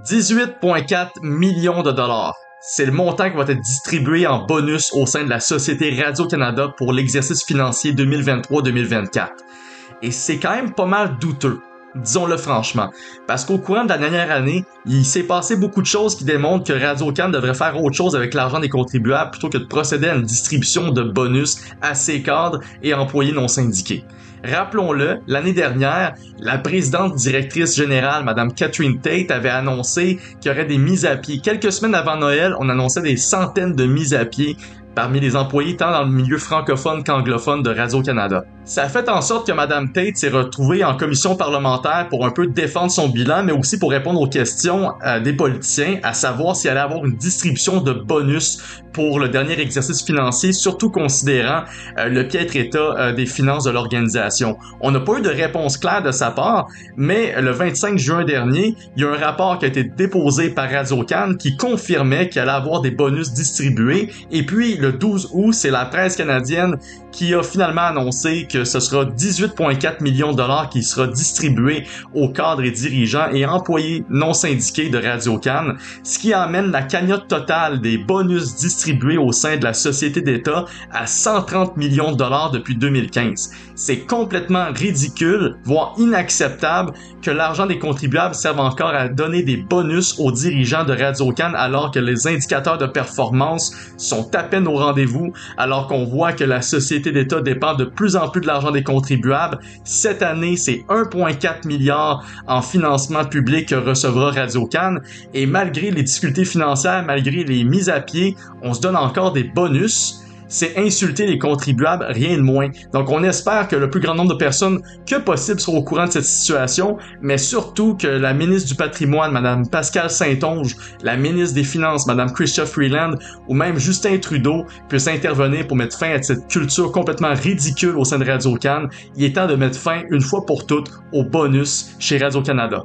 18,4 millions de dollars. C'est le montant qui va être distribué en bonus au sein de la Société Radio-Canada pour l'exercice financier 2023-2024. Et c'est quand même pas mal douteux, disons-le franchement, parce qu'au courant de la dernière année, il s'est passé beaucoup de choses qui démontrent que Radio-Can devrait faire autre chose avec l'argent des contribuables plutôt que de procéder à une distribution de bonus à ses cadres et employés non syndiqués. Rappelons-le, l'année dernière, la présidente directrice générale, Mme Catherine Tate, avait annoncé qu'il y aurait des mises à pied. Quelques semaines avant Noël, on annonçait des centaines de mises à pied parmi les employés tant dans le milieu francophone qu'anglophone de Radio-Canada. Ça a fait en sorte que Mme Tate s'est retrouvée en commission parlementaire pour un peu défendre son bilan, mais aussi pour répondre aux questions des politiciens, à savoir s'il allait avoir une distribution de bonus pour le dernier exercice financier, surtout considérant le piètre état des finances de l'organisation. On n'a pas eu de réponse claire de sa part, mais le 25 juin dernier, il y a un rapport qui a été déposé par Radio-Can qui confirmait qu'il allait avoir des bonus distribués, et puis le 12 août, c'est la presse canadienne qui a finalement annoncé que ce sera 18,4 millions de dollars qui sera distribué aux cadres et dirigeants et employés non syndiqués de Radio-Can, ce qui amène la cagnotte totale des bonus distribués au sein de la société d'État à 130 millions de dollars depuis 2015. C'est complètement ridicule, voire inacceptable, que l'argent des contribuables serve encore à donner des bonus aux dirigeants de Radio-Can alors que les indicateurs de performance sont à peine au rendez-vous, alors qu'on voit que la société d'État dépend de plus en plus de l'argent des contribuables. Cette année, c'est 1,4 milliard en financement public que recevra Radio-Can, et malgré les difficultés financières, malgré les mises à pied, on se donne encore des bonus. C'est insulter les contribuables, rien de moins. Donc on espère que le plus grand nombre de personnes que possible seront au courant de cette situation, mais surtout que la ministre du Patrimoine, Mme Pascale Saint-Onge, la ministre des Finances, Mme Chrystia Freeland, ou même Justin Trudeau puissent intervenir pour mettre fin à cette culture complètement ridicule au sein de Radio-Can. Il est temps de mettre fin une fois pour toutes au bonus chez Radio-Canada.